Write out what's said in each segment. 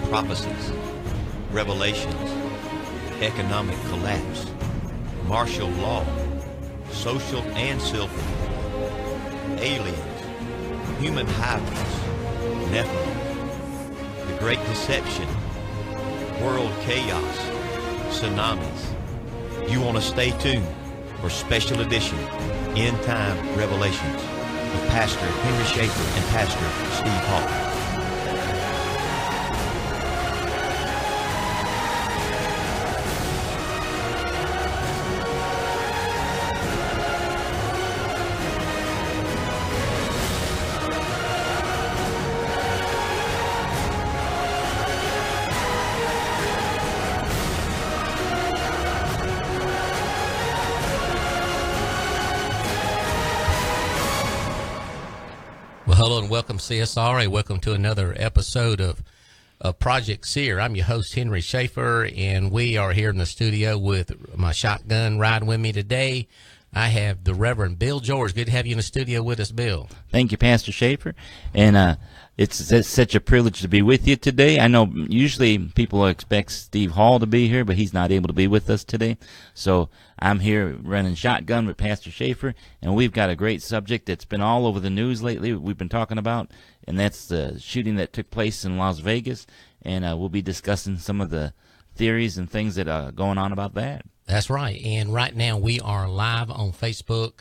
prophecies, revelations, economic collapse, martial law, social and civil, aliens, human hybrids, Nephilim, the Great Deception, world chaos, tsunamis. You want to stay tuned for special edition End Time Revelations with Pastor Henry Schaefer and Pastor Steve Hall. Hello and welcome, CSRA. Welcome to another episode of Project SEER. I'm your host, Henry Schaefer, and we are here in the studio with my shotgun riding with me today. I have the Reverend Bill George. Good to have you in the studio with us, Bill. Thank you, Pastor Schaefer. And it's such a privilege to be with you today. I know usually people expect Steve Hall to be here, but he's not able to be with us today. So I'm here running shotgun with Pastor Schaefer, and we've got a great subject that's been all over the news lately we've been talking about, and that's the shooting that took place in Las Vegas. And we'll be discussing some of the theories and things that are going on about that. That's right. And right now we are live on Facebook,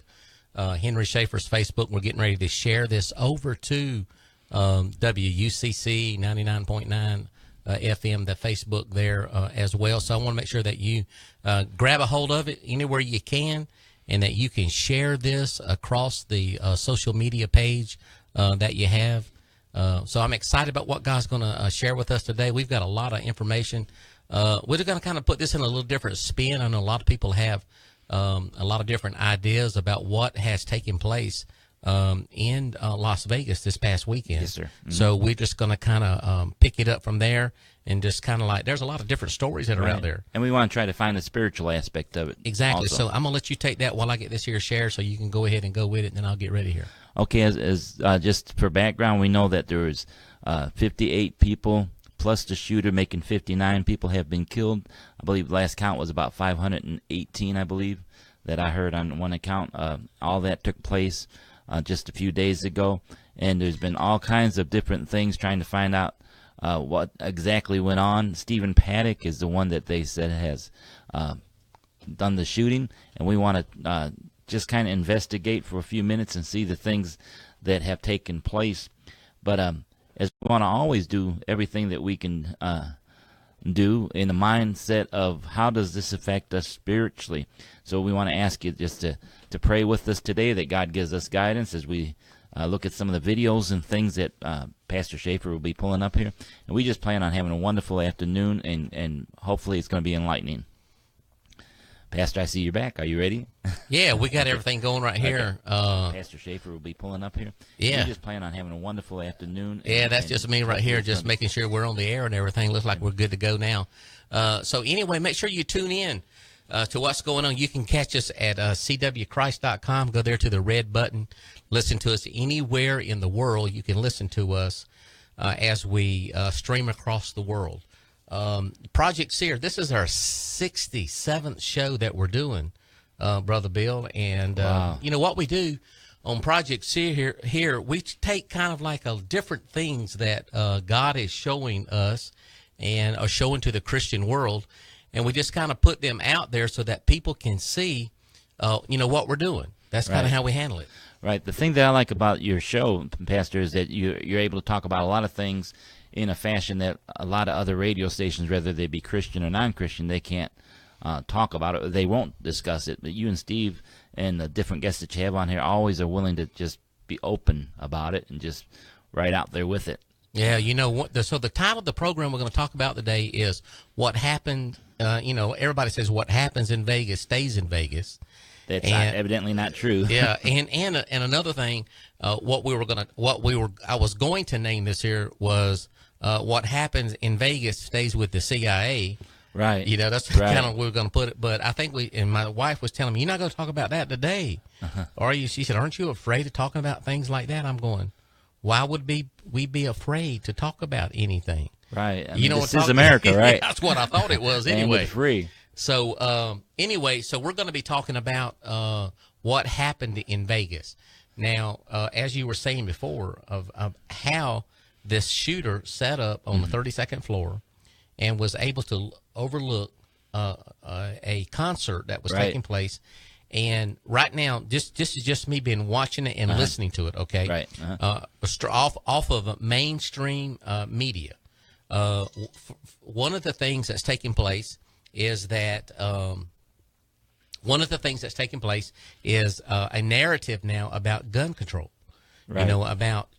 Henry Schaefer's Facebook. We're getting ready to share this over to WUCC 99.9 FM, the Facebook there as well. So I want to make sure that you grab a hold of it anywhere you can, and that you can share this across the social media page that you have. So I'm excited about what God's going to share with us today. We've got a lot of information. We're going to kind of put this in a little different spin. I know a lot of people have a lot of different ideas about what has taken place in Las Vegas this past weekend. Yes, sir. Mm-hmm. So we're just going to kind of pick it up from there and just kind of like, there's a lot of different stories that are out there. And we want to try to find the spiritual aspect of it. Exactly. Also. So I'm going to let you take that while I get this here shared, so you can go ahead and go with it, and then I'll get ready here. Okay, as just for background, we know that there was 58 people plus the shooter, making 59 people have been killed. I believe the last count was about 518, I believe, that I heard on one account. All that took place just a few days ago, and there's been all kinds of different things trying to find out what exactly went on. Stephen Paddock is the one that they said has done the shooting, and we want to just kind of investigate for a few minutes and see the things that have taken place. But as we want to always do everything that we can do in the mindset of how does this affect us spiritually. So we want to ask you just to pray with us today, that God gives us guidance as we look at some of the videos and things that Pastor Schaefer will be pulling up here. And we just plan on having a wonderful afternoon, and hopefully it's going to be enlightening. Pastor, I see you're back. Are you ready? Yeah, we got everything going right here. Okay. Pastor Schaefer will be pulling up here. Yeah. We just plan on having a wonderful afternoon. Yeah, that's just me right here, just making sure we're on the air and everything. Looks like we're good to go now. So anyway, make sure you tune in to what's going on. You can catch us at cwchrist.com. Go there to the red button. Listen to us anywhere in the world. You can listen to us as we stream across the world. Project SEER, this is our 67th show that we're doing, Brother Bill. And, wow. You know, what we do on Project SEER here, we take kind of like different things that God is showing us and are showing to the Christian world. And we just kind of put them out there so that people can see, you know, what we're doing. That's kind of how we handle it. Right. The thing that I like about your show, Pastor, is that you're able to talk about a lot of things in a fashion that a lot of other radio stations, whether they be Christian or non-Christian, they can't talk about it. They won't discuss it. But you and Steve and the different guests that you have on here always are willing to just be open about it and just right out there with it. Yeah, you know what? So the title of the program we're going to talk about today is what happened. You know, everybody says what happens in Vegas stays in Vegas. That's evidently not true. Yeah, and another thing, I was going to name this here was what happens in Vegas stays with the CIA. Right. You know, that's kind of where we're going to put it. But I think and my wife was telling me, you're not going to talk about that today. Are you? She said, aren't you afraid of talking about things like that? I'm going, why would we be afraid to talk about anything? Right. I You mean, know this what is I'm America, talking- right? That's what I thought it was And anyway. it's free. So anyway, so we're going to be talking about what happened in Vegas. Now, as you were saying before, of how this shooter set up on the 32nd floor and was able to overlook a concert that was Right. taking place. And right now, this is just me being watching it and listening to it. Okay, Right. off of mainstream media. One of the things that's taking place is that a narrative now about gun control. Right. About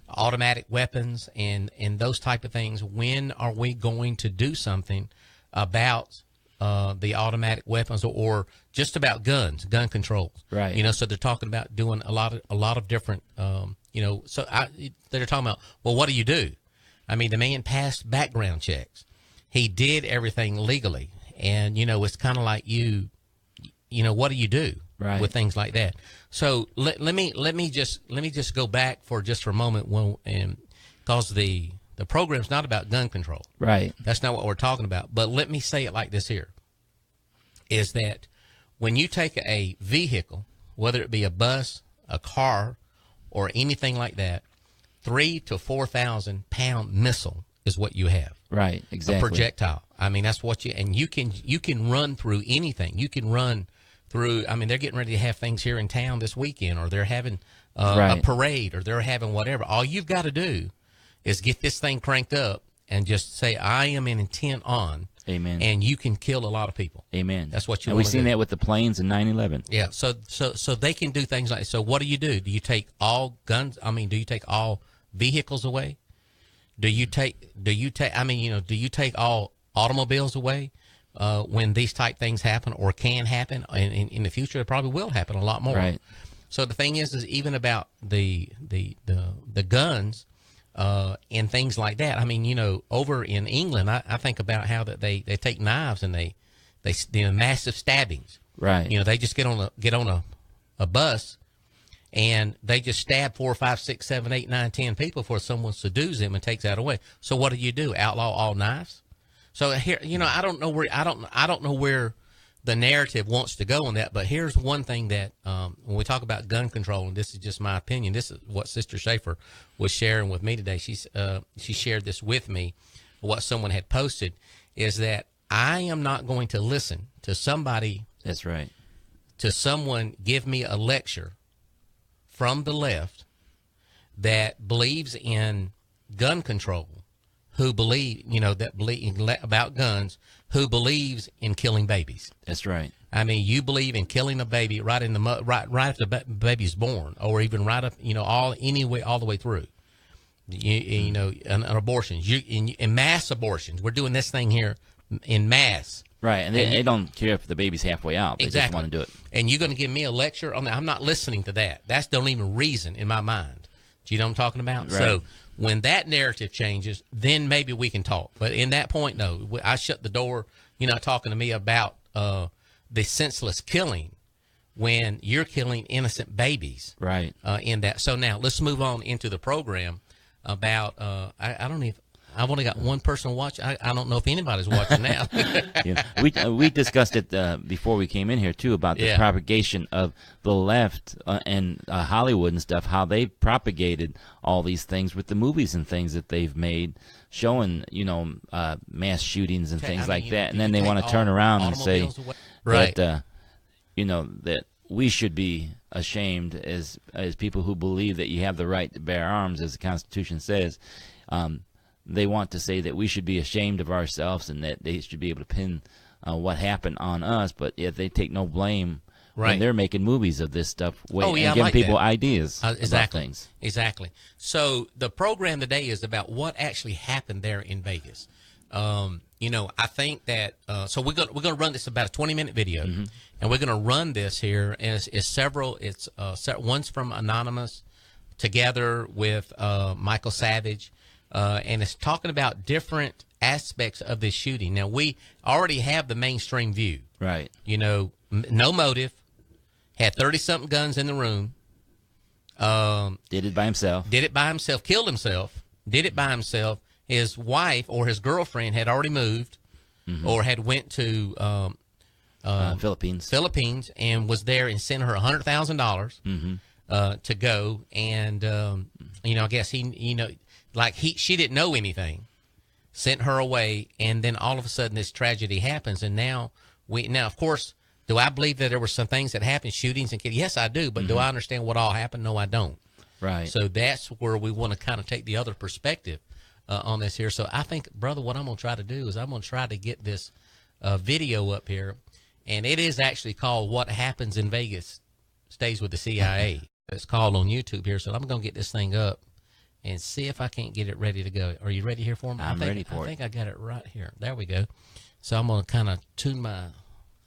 automatic weapons and those type of things. When are we going to do something about the automatic weapons or just about gun controls? Right. So they're talking about doing a lot of different, they're talking about, well, what do you do? I mean, the man passed background checks. He did everything legally. And, it's kind of like what do you do Right. with things like that? So let me just go back for a moment because the program's not about gun control. Right. That's not what we're talking about. But let me say it like this here, is that when you take a vehicle, whether it be a bus, a car, or anything like that, 3,000 to 4,000 pound missile is what you have. Right. Exactly. A projectile. I mean, that's what you can run through anything. You can run through, I mean, they're getting ready to have things here in town this weekend, or they're having Right. a parade, or they're having whatever. All you've got to do is get this thing cranked up and just say, I am an intent on. Amen. And you can kill a lot of people. Amen. That's what you And want we've to seen do. that with the planes in 9/11. Yeah. So they can do things like, so what do? Do you take all guns? I mean, do you take all vehicles away? Do you take all automobiles away when these type things happen or can happen? And in the future, it probably will happen a lot more. Right. So the thing is even about the guns and things like that. I mean, over in England, I think about how that they take knives and they massive stabbings. Right. They just get on a bus and they just stab 4, 5, 6, 7, 8, 9, 10 people before someone subdues them and takes that away. So what do? Outlaw all knives? So here, I don't know where the narrative wants to go on that. But here's one thing that when we talk about gun control, and this is just my opinion, this is what Sister Schaefer was sharing with me today. She shared this with me. What someone had posted is that I am not going to listen to somebody. That's right. To someone give me a lecture from the left that believes in gun control, who believe about guns, who believes in killing babies. That's right. I mean, you believe in killing a baby right after the baby's born, or even right up, all the way through. An abortion, in mass abortions. We're doing this thing here in mass. Right, and they don't care if the baby's halfway out. They Exactly. just want to do it. And you're going to give me a lecture on that? I'm not listening to that. That's the only reason in my mind. Do you know what I'm talking about? Right. So when that narrative changes, then maybe we can talk. But in that point, no. I shut the door. You're not talking to me about the senseless killing when you're killing innocent babies. Right. In that. So now let's move on into the program about I don't even. I've only got one person watch. I don't know if anybody's watching now. Yeah. We discussed it before we came in here too about the propagation of the left and Hollywood and stuff. How they propagated all these things with the movies and things that they've made, showing mass shootings and things like that. And then they want to turn around and say right. that that we should be ashamed as people who believe that you have the right to bear arms, as the Constitution says. They want to say that we should be ashamed of ourselves and that they should be able to pin what happened on us, but yet they take no blame when they're making movies of this stuff and giving people ideas about things. Exactly. So the program today is about what actually happened there in Vegas. I think that so we're going to run this about a 20-minute video, and we're going to run this here as several. It's one's from Anonymous, together with Michael Savage. And it's talking about different aspects of this shooting. Now, we already have the mainstream view. Right. No motive, had 30-something guns in the room, Did it by himself. Did it by himself, killed himself, did it by himself. His wife or his girlfriend had already moved or had went to Philippines and was there and sent her $100,000 to go. And, I guess she didn't know anything, sent her away. And then all of a sudden this tragedy happens. And now of course, do I believe that there were some things that happened, shootings and yes, I do. But do I understand what all happened? No, I don't. Right. So that's where we want to kind of take the other perspective on this here. So I think, brother, what I'm going to try to do is I'm going to try to get this video up here. And it is actually called What Happens in Vegas Stays with the CIA. It's called on YouTube here. So I'm going to get this thing up and see if I can't get it ready to go. Are you ready here for me? I'm ready for it. I think I got it right here. There we go. So I'm going to kind of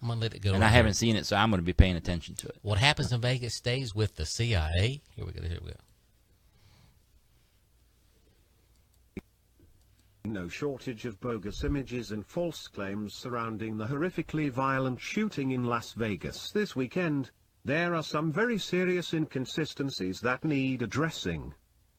I'm going to let it go. And I haven't seen it, so I'm going to be paying attention to it. What Happens in Vegas Stays with the CIA. Here we go. No shortage of bogus images and false claims surrounding the horrifically violent shooting in Las Vegas this weekend. There are some very serious inconsistencies that need addressing.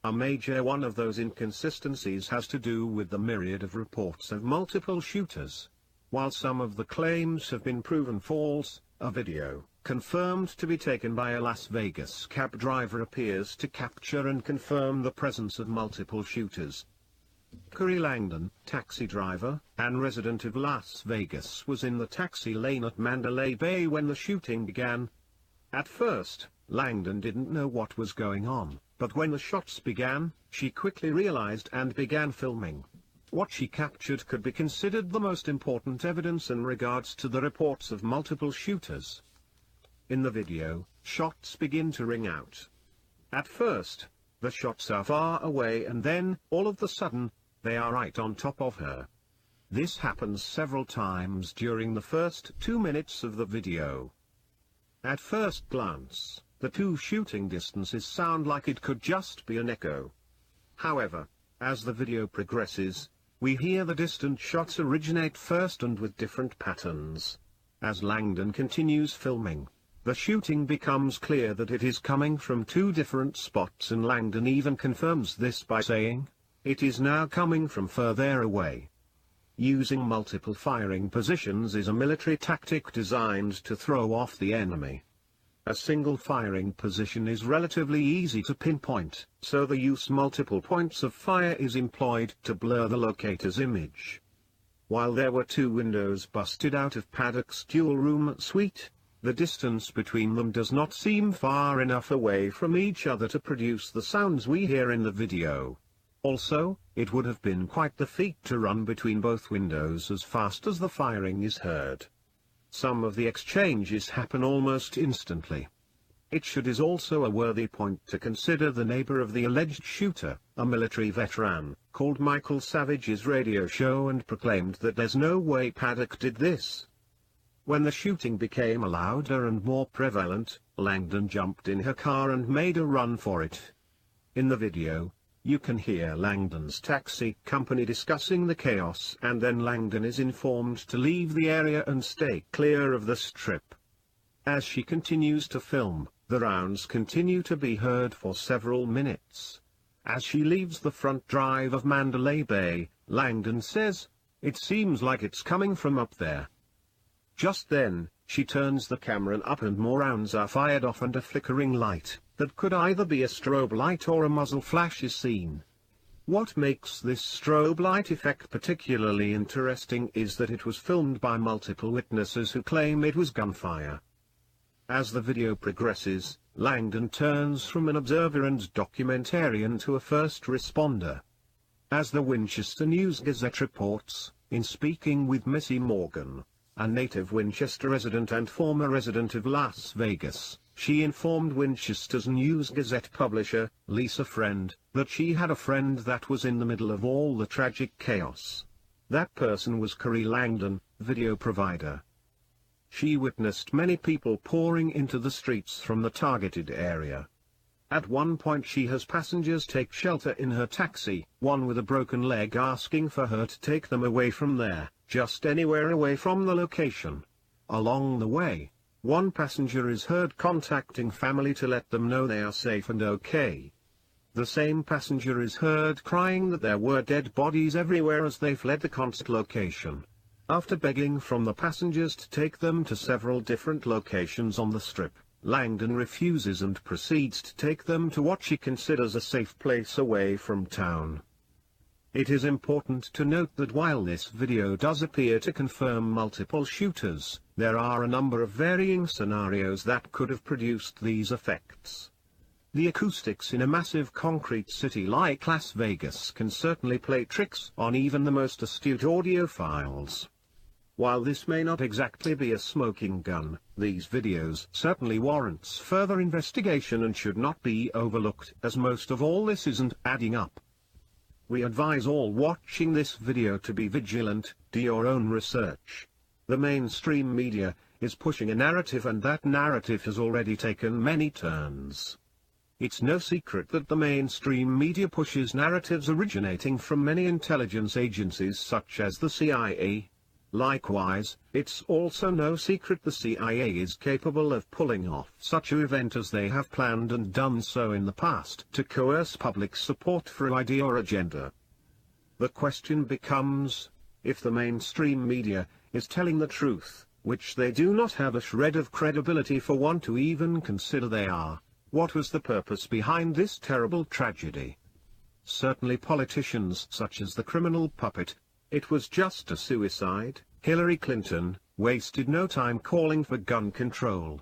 A major one of those inconsistencies has to do with the myriad of reports of multiple shooters. While some of the claims have been proven false, a video, confirmed to be taken by a Las Vegas cab driver, appears to capture and confirm the presence of multiple shooters. Corey Langdon, taxi driver, and resident of Las Vegas, was in the taxi lane at Mandalay Bay when the shooting began. At first, Langdon didn't know what was going on, but when the shots began, she quickly realized and began filming. What she captured could be considered the most important evidence in regards to the reports of multiple shooters. In the video, shots begin to ring out. At first, the shots are far away and then, all of a sudden, they are right on top of her. This happens several times during the first 2 minutes of the video. At first glance, the two shooting distances sound like it could just be an echo. However, as the video progresses, we hear the distant shots originate first and with different patterns. As Langdon continues filming, the shooting becomes clear that it is coming from two different spots, and Langdon even confirms this by saying, "It is now coming from further away." Using multiple firing positions is a military tactic designed to throw off the enemy. A single firing position is relatively easy to pinpoint, so the use multiple points of fire is employed to blur the locator's image. While there were two windows busted out of Paddock's dual room suite, the distance between them does not seem far enough away from each other to produce the sounds we hear in the video. Also, it would have been quite the feat to run between both windows as fast as the firing is heard. Some of the exchanges happen almost instantly. It is also a worthy point to consider the neighbor of the alleged shooter, a military veteran, called Michael Savage's radio show and proclaimed that there's no way Paddock did this. When the shooting became louder and more prevalent, Langdon jumped in her car and made a run for it. In the video, you can hear Langdon's taxi company discussing the chaos, and then Langdon is informed to leave the area and stay clear of the strip. As she continues to film, the rounds continue to be heard for several minutes. As she leaves the front drive of Mandalay Bay, Langdon says, "It seems like it's coming from up there." Just then, she turns the camera up and more rounds are fired off and a flickering light, that could either be a strobe light or a muzzle flash, is seen. What makes this strobe light effect particularly interesting is that it was filmed by multiple witnesses who claim it was gunfire. As the video progresses, Langdon turns from an observer and documentarian to a first responder. As the Winchester News-Gazette reports, in speaking with Missy Morgan, a native Winchester resident and former resident of Las Vegas, she informed Winchester's News-Gazette publisher, Lisa Friend, that she had a friend that was in the middle of all the tragic chaos. That person was Corey Langdon, video provider. She witnessed many people pouring into the streets from the targeted area. At one point she has passengers take shelter in her taxi, one with a broken leg asking for her to take them away from there, just anywhere away from the location. Along the way, One passenger is heard contacting family to let them know they are safe and okay. The same passenger is heard crying that there were dead bodies everywhere as they fled the concert location. After begging from the passengers to take them to several different locations on the strip, Langdon refuses and proceeds to take them to what she considers a safe place away from town. It is important to note that while this video does appear to confirm multiple shooters, there are a number of varying scenarios that could have produced these effects. The acoustics in a massive concrete city like Las Vegas can certainly play tricks on even the most astute audiophiles. While this may not exactly be a smoking gun, these videos certainly warrants further investigation and should not be overlooked, as most of all this isn't adding up. We advise all watching this video to be vigilant, do your own research. The mainstream media is pushing a narrative, and that narrative has already taken many turns. It's no secret that the mainstream media pushes narratives originating from many intelligence agencies such as the CIA. Likewise, it's also no secret the CIA is capable of pulling off such an event, as they have planned and done so in the past to coerce public support for an idea or agenda. The question becomes, if the mainstream media is telling the truth, which they do not have a shred of credibility for one to even consider they are, what was the purpose behind this terrible tragedy? Certainly politicians such as the criminal puppet, "It was just a suicide," Hillary Clinton, wasted no time calling for gun control.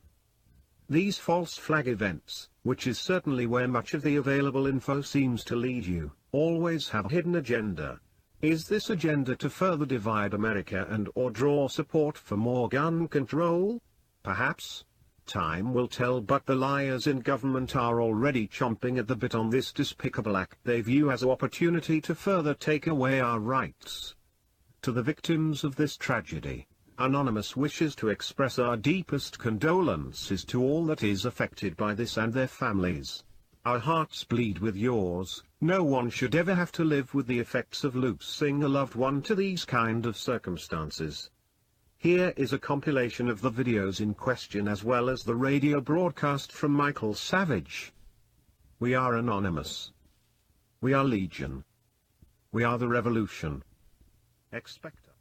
These false flag events, which is certainly where much of the available info seems to lead you, always have a hidden agenda. Is this agenda to further divide America and or draw support for more gun control? Perhaps. Time will tell, but the liars in government are already chomping at the bit on this despicable act they view as an opportunity to further take away our rights. To the victims of this tragedy, Anonymous wishes to express our deepest condolences to all that is affected by this and their families. Our hearts bleed with yours. No one should ever have to live with the effects of losing a loved one to these kind of circumstances. Here is a compilation of the videos in question as well as the radio broadcast from Michael Savage. We are Anonymous. We are Legion. We are the revolution. Expector.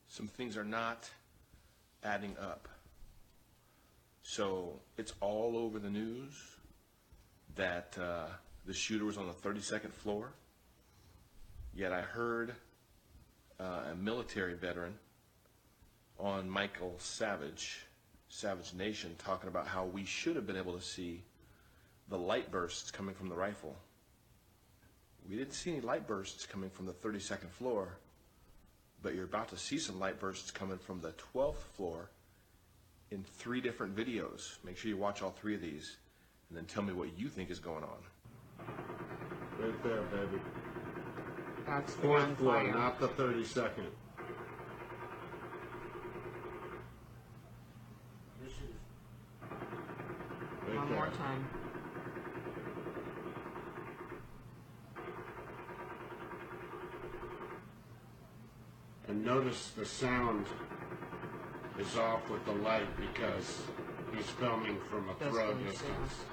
Some things are not adding up. So it's all over the news that the shooter was on the 32nd floor. Yet I heard a military veteran on Michael Savage Nation, talking about how we should have been able to see the light bursts coming from the rifle. We didn't see any light bursts coming from the 32nd floor, but you're about to see some light bursts coming from the 12th floor in 3 different videos. Make sure you watch all 3 of these, and then tell me what you think is going on. Right there, baby. That's the 4th floor, fire. not the 32nd. Right One there. more time. And notice the sound is off with the light because he's filming from a That's throw what he distance. says.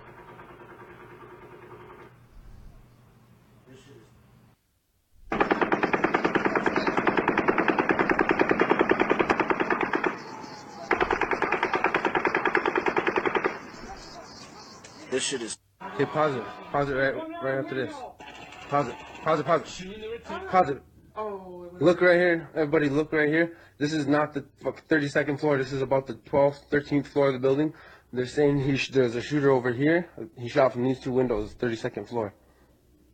This shit is... Okay, pause it. Pause it right after this. Pause it. Pause it. Pause it. Pause it. Oh, it was Look right here. Everybody look right here. This is not the 32nd floor. This is about the 12th, 13th floor of the building. They're saying there's a shooter over here. He shot from these 2 windows, 32nd floor.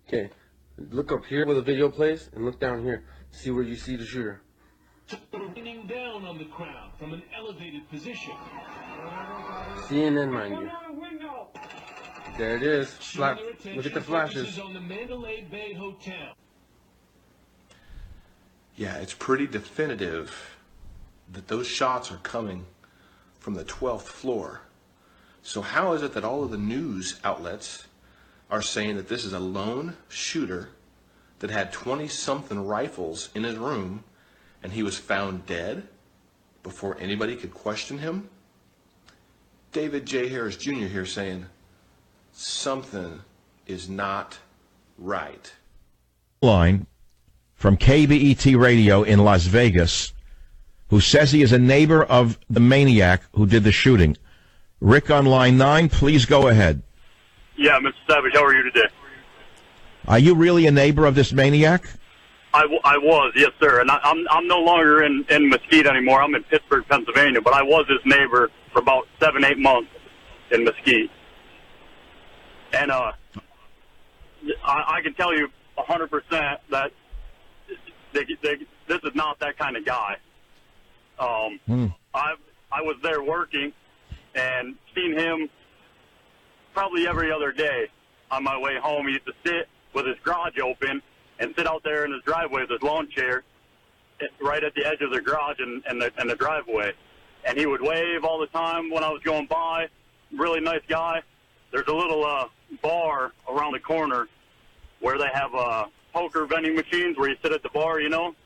Okay. Look up here where the video plays and look down here. See where you see the shooter. Raining down on the crowd from an elevated position. CNN, mind you. There it is. Look at the flashes. On the Mandalay Bay Hotel. Yeah, it's pretty definitive that those shots are coming from the 12th floor. So how is it that all of the news outlets are saying that this is a lone shooter that had 20-something rifles in his room, and he was found dead before anybody could question him. David J. Harris Jr. here saying something is not right. Line from KBET Radio in Las Vegas, who says he is a neighbor of the maniac who did the shooting. Rick on line 9, please go ahead. Yeah, Mr. Savage, how are you today? Are you really a neighbor of this maniac? I was, yes, sir. And I'm no longer in Mesquite anymore. I'm in Pittsburgh, Pennsylvania, but I was his neighbor for about 7-8 months in Mesquite. And I can tell you 100% that this is not that kind of guy. I was there working and seen him probably every other day on my way home. He used to sit with his garage open and sit out there in his driveway with his lawn chair right at the edge of the garage and the driveway. And he would wave all the time when I was going by. Really nice guy. There's a little bar around the corner where they have poker vending machines where you sit at the bar, you know.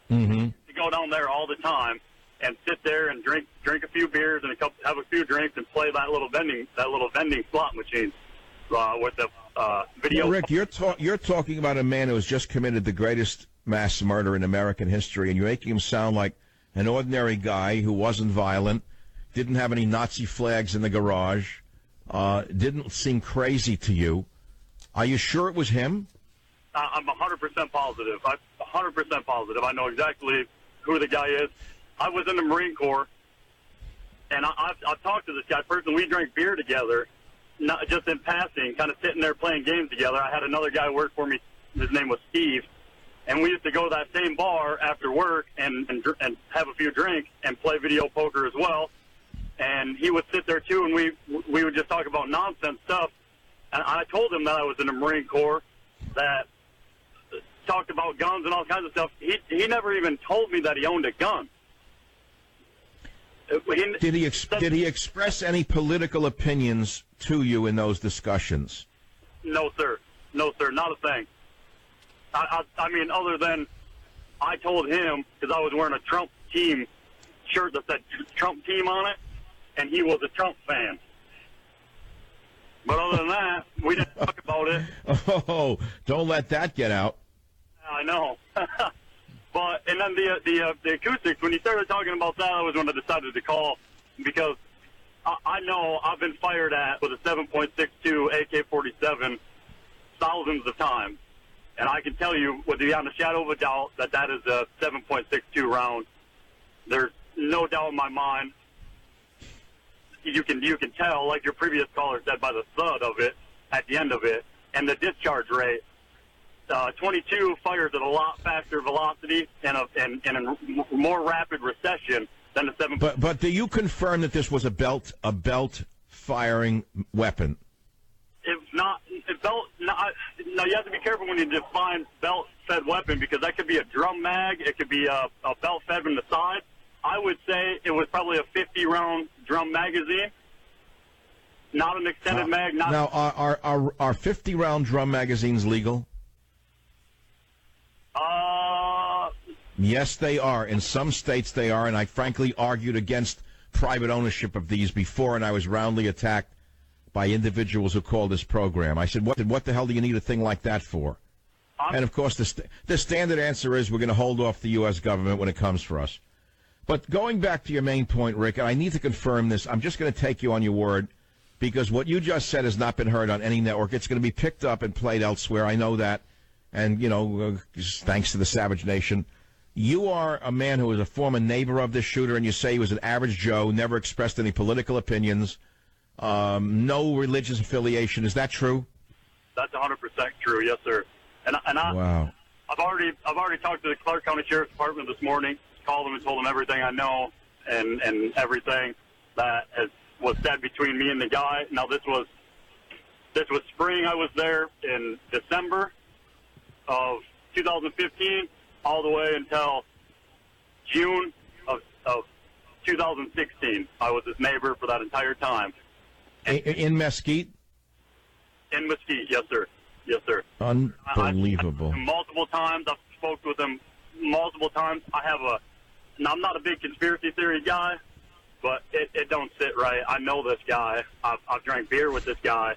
Mm-hmm. You go down there all the time and sit there and drink a few beers and have a few drinks and play that little vending slot machine with the video. Well, Rick, you're talking about a man who has just committed the greatest mass murder in American history, and you're making him sound like an ordinary guy who wasn't violent, didn't have any Nazi flags in the garage, didn't seem crazy to you. Are you sure it was him? I'm 100% positive. I'm 100% positive. I know exactly who the guy is. I was in the Marine Corps, and I've talked to this guy personally. We drank beer together, not just in passing, kind of sitting there playing games together. I had another guy work for me. His name was Steve, and we used to go to that same bar after work and have a few drinks and play video poker as well. And he would sit there too, and we would just talk about nonsense stuff. And I told him that I was in the Marine Corps, that talked about guns and all kinds of stuff. He never even told me that he owned a gun. Did he express any political opinions to you in those discussions? No, sir. No, sir. Not a thing. I mean, other than I told him, because I was wearing a Trump team shirt that said Trump team on it, and he was a Trump fan. But other than that, we didn't talk about it. Oh, don't let that get out. I know. But, and then the acoustics, when you started talking about that, I was when I decided to call, because I know I've been fired at with a 7.62 AK-47 thousands of times. And I can tell you, with beyond a shadow of a doubt, that is a 7.62 round. There's no doubt in my mind. You can tell, like your previous caller said, by the thud of it at the end of it, and the discharge rate. 22 fires at a lot faster velocity and a more rapid recession than the 7. But do you confirm that this was a belt firing weapon? It's not belt. Now you have to be careful when you define belt fed weapon, because that could be a drum mag, it could be a belt fed from the side. I would say it was probably a 50-round drum magazine, not an extended mag. Now, are 50-round drum magazines legal? Yes, they are. In some states they are, and I frankly argued against private ownership of these before, and I was roundly attacked by individuals who called this program. I said, what the hell do you need a thing like that for? And, of course, the standard answer is we're going to hold off the U.S. government when it comes for us. But going back to your main point, Rick, and I need to confirm this. I'm just going to take you on your word, because what you just said has not been heard on any network. It's going to be picked up and played elsewhere. I know that. And, thanks to the Savage Nation. You are a man who was a former neighbor of this shooter, and you say he was an average Joe, never expressed any political opinions, no religious affiliation. Is that true? That's 100% true, yes, sir. Wow. I've already talked to the Clark County Sheriff's Department this morning, called them and told them everything I know and everything that was said between me and the guy. Now, this was spring. I was there in December of 2015 all the way until June of 2016. I was his neighbor for that entire time. In Mesquite? In Mesquite, yes, sir. Yes, sir. Unbelievable. Multiple times. I've spoke with him multiple times. Now, I'm not a big conspiracy theory guy, but it don't sit right. I know this guy. I've drank beer with this guy.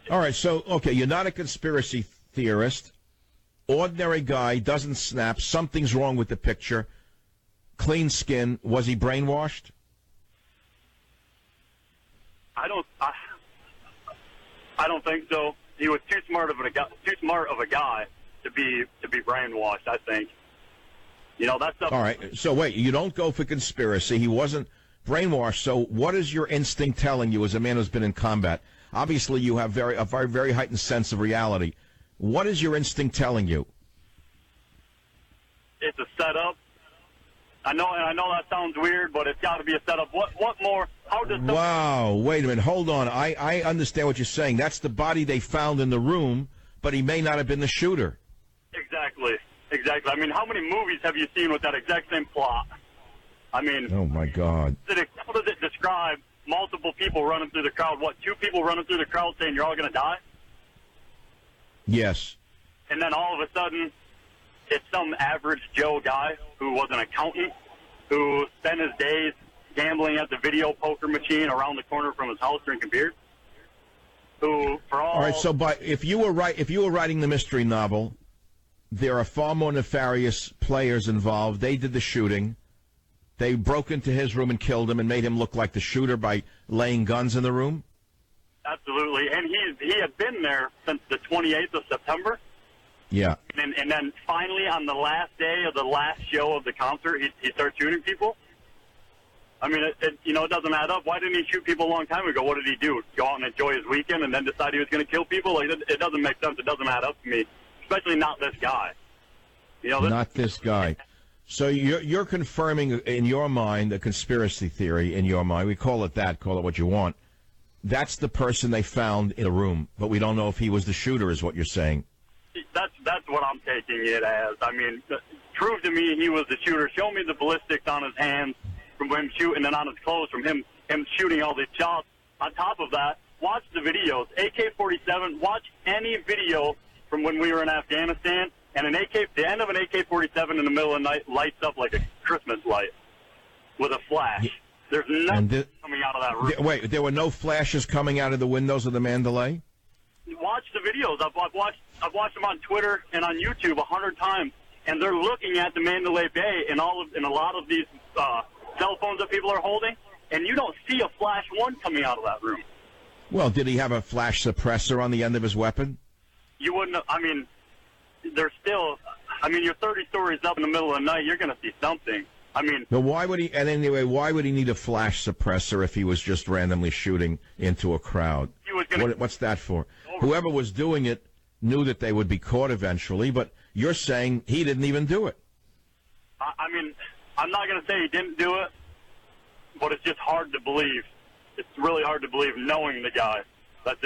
All right, so, okay, you're not a conspiracy theorist. Ordinary guy, doesn't snap. Something's wrong with the picture. Clean skin. Was he brainwashed? I don't think so. He was too smart of a guy to be brainwashed, I think. You know, that's up. All right, so wait, you don't go for conspiracy. He wasn't brainwashed. So what is your instinct telling you as a man who's been in combat? Obviously, you have a very heightened sense of reality. What is your instinct telling you? It's a setup. I know that sounds weird, but it's got to be a setup. What more? How does? Wow, wait a minute, hold on. I understand what you're saying. That's the body they found in the room, but he may not have been the shooter. Exactly. I mean, how many movies have you seen with that exact same plot? I mean, oh my God. How does it describe multiple people running through the crowd? What, 2 people running through the crowd saying you're all going to die? Yes. And then all of a sudden, it's some average Joe guy who was an accountant who spent his days gambling at the video poker machine around the corner from his house drinking beer. All right, so if you were writing the mystery novel, there are far more nefarious players involved. They did the shooting. They broke into his room and killed him and made him look like the shooter by laying guns in the room? Absolutely. And he had been there since the 28th of September. Yeah. And then finally on the last day of the last show of the concert, he starts shooting people. I mean, it doesn't add up. Why didn't he shoot people a long time ago? What did he do? Go out and enjoy his weekend and then decide he was going to kill people? Like, it doesn't make sense. It doesn't add up to me, especially not this guy. Not this guy. So you're confirming in your mind a conspiracy theory in your mind. We call it that. Call it what you want. That's the person they found in a room, but we don't know if he was the shooter, is what you're saying. That's what I'm taking it as. I mean, prove to me he was the shooter. Show me the ballistics on his hands from him shooting and on his clothes from him shooting all these shots. On top of that, watch the videos. AK-47, watch any video from when we were in Afghanistan, and the end of an AK-47 in the middle of the night lights up like a Christmas light with a flash. There's nothing coming out of that room. Wait, there were no flashes coming out of the windows of the Mandalay? Watch the videos. I've watched them on Twitter and on YouTube 100 times, and they're looking at the Mandalay Bay and a lot of these cell phones that people are holding, and you don't see a flash one coming out of that room. Well, did he have a flash suppressor on the end of his weapon? You wouldn't. I mean, there's still. I mean, you're 30 stories up in the middle of the night. You're going to see something. I mean. But why would he? And anyway, why would he need a flash suppressor if he was just randomly shooting into a crowd? What's that for? Whoever was doing it knew that they would be caught eventually, but you're saying he didn't even do it. I mean, I'm not going to say he didn't do it, but it's just hard to believe. It's really hard to believe knowing the guy.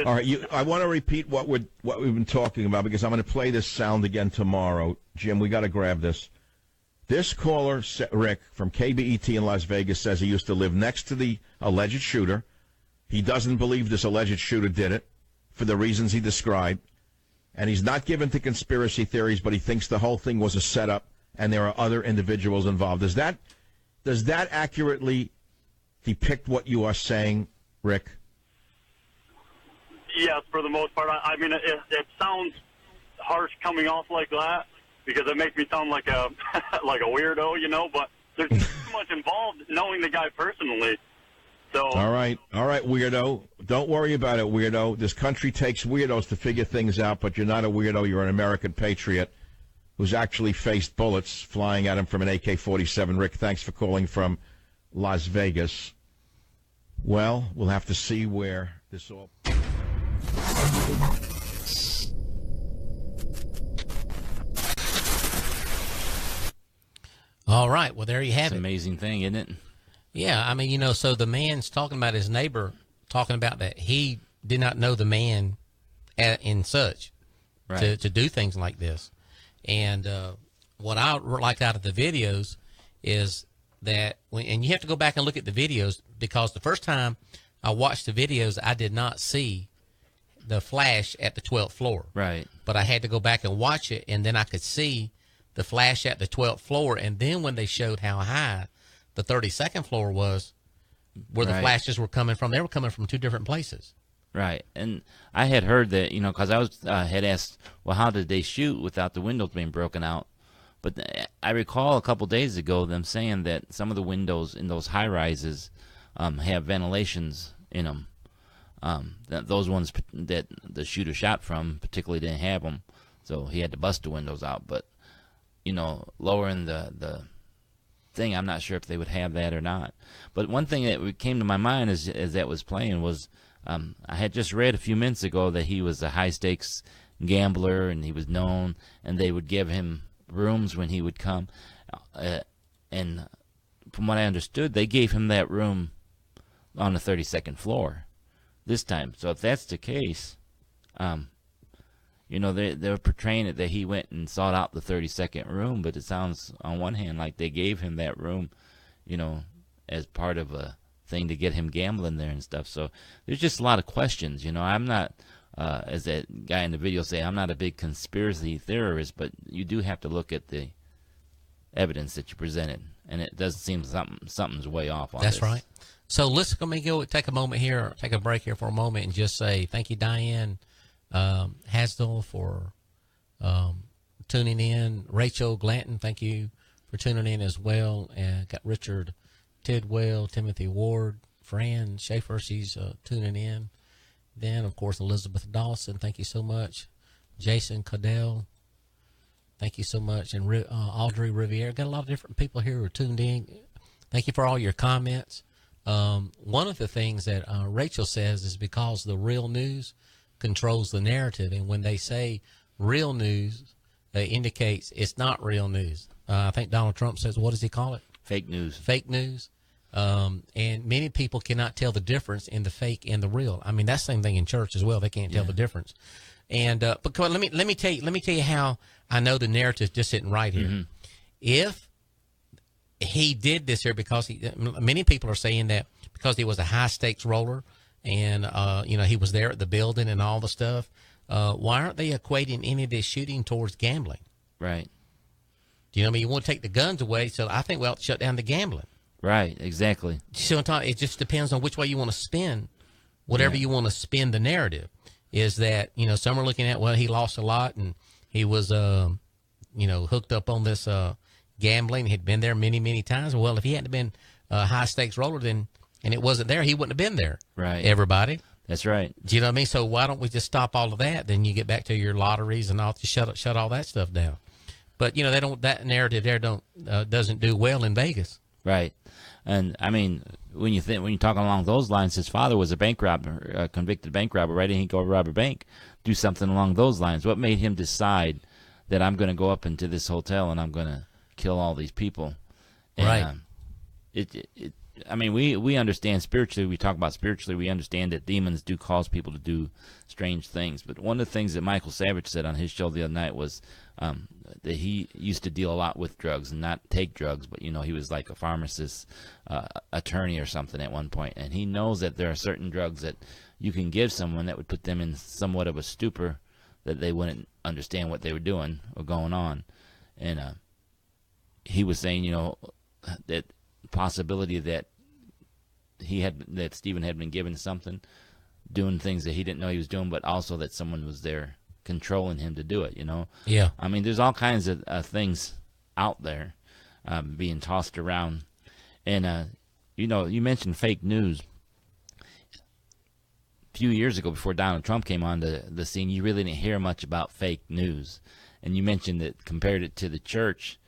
All right, I want to repeat what we've been talking about because I'm going to play this sound again tomorrow. Jim, we got to grab this. This caller, Rick, from KBET in Las Vegas, says he used to live next to the alleged shooter. He doesn't believe this alleged shooter did it for the reasons he described. And he's not given to conspiracy theories, but he thinks the whole thing was a setup and there are other individuals involved. Does that accurately depict what you are saying, Rick? Yes, for the most part. I mean, it sounds harsh coming off like that because it makes me sound like a like a weirdo, but there's too much involved knowing the guy personally. So All right, weirdo. Don't worry about it, weirdo. This country takes weirdos to figure things out, but you're not a weirdo. You're an American patriot who's actually faced bullets flying at him from an AK-47. Rick, thanks for calling from Las Vegas. Well, we'll have to see where this all... All right, well, there you have It's it. an amazing thing, isn't it? Yeah, I mean, so the man's talking about his neighbor, talking about that he did not know the man in such Right. to do things like this. And what I liked out of the videos is that, and you have to go back and look at the videos because the first time I watched the videos, I did not see the flash at the 12th floor. Right. But I had to go back and watch it, and then I could see the flash at the 12th floor, and then when they showed how high the 32nd floor was, where the flashes were coming from, they were coming from two different places. Right, and I had heard that, you know, because I was had asked, well, how did they shoot without the windows being broken out? But I recall a couple days ago them saying that some of the windows in those high rises have ventilations in them. Those ones that the shooter shot from particularly didn't have them, so he had to bust the windows out. But, you know, lowering the thing, I'm not sure if they would have that or not. But one thing that came to my mind as that was playing was, I had just read a few minutes ago that he was a high-stakes gambler and he was known, and they would give him rooms when he would come. And from what I understood, they gave him that room on the 32nd floor this time. So if that's the case, you know, they're portraying it that he went and sought out the 32nd room, but it sounds on one hand like they gave him that room, you know, as part of a thing to get him gambling there and stuff. So there's just a lot of questions. You know, I'm not, as that guy in the video say, I'm not a big conspiracy theorist, but you do have to look at the evidence that you presented, and it does seem something's way off on That's this. right. So let's let me go take a moment here, take a break here for a moment, and just say thank you, Diane Hasdell, for tuning in. Rachel Glanton, thank you for tuning in as well. And got Richard Tidwell, Timothy Ward, Fran Schaefer, she's tuning in. Then, of course, Elizabeth Dawson, thank you so much. Jason Cadell, thank you so much. And Audrey Riviere. Got a lot of different people here who are tuned in. Thank you for all your comments. One of the things that Rachel says is because the real news controls the narrative, and when they say real news, it indicates it's not real news. I think Donald Trump says, what does he call it? Fake news. Fake news. And many people cannot tell the difference in the fake and the real. I mean, that's the same thing in church as well. They can't tell the difference. And but let me tell you how I know the narrative just isn't right here. Mm-hmm. If he did this here because many people are saying that because he was a high stakes roller and you know, he was there at the building and all the stuff. Why aren't they equating any of this shooting towards gambling? Right. Do you know what I mean? You want to take the guns away, so I think we ought to shut down the gambling. Right, exactly. So it just depends on which way you want to spin, whatever you want to spin the narrative. Is that, you know, some are looking at, well, he lost a lot and he was, you know, hooked up on this gambling. He'd been there many, many times. Well, if he hadn't been a high stakes roller, then and it wasn't there, he wouldn't have been there. Right. Everybody. That's right. Do you know what I mean? So why don't we just stop all of that? Then you get back to your lotteries and all, just shut all that stuff down. But, you know, that narrative there doesn't do well in Vegas. Right. And I mean, when you're talking along those lines, his father was a bank robber, a convicted bank robber, right? And he'd go rob a bank, do something along those lines. What made him decide that I'm going to go up into this hotel and I'm going to kill all these people? And, right. I mean, we understand spiritually. We talk about spiritually. We understand that demons do cause people to do strange things. But one of the things that Michael Savage said on his show the other night was that he used to deal a lot with drugs and not take drugs, but, you know, he was like a pharmacist, attorney or something at one point, and he knows that there are certain drugs that you can give someone that would put them in somewhat of a stupor, that they wouldn't understand what they were doing or going on. And he was saying, you know, that possibility that Stephen had been given something, doing things that he didn't know he was doing, but also that someone was there controlling him to do it, you know? Yeah. I mean, there's all kinds of things out there being tossed around. And, you know, you mentioned fake news. A few years ago, before Donald Trump came on the scene, you really didn't hear much about fake news. And you mentioned that, compared it to the church,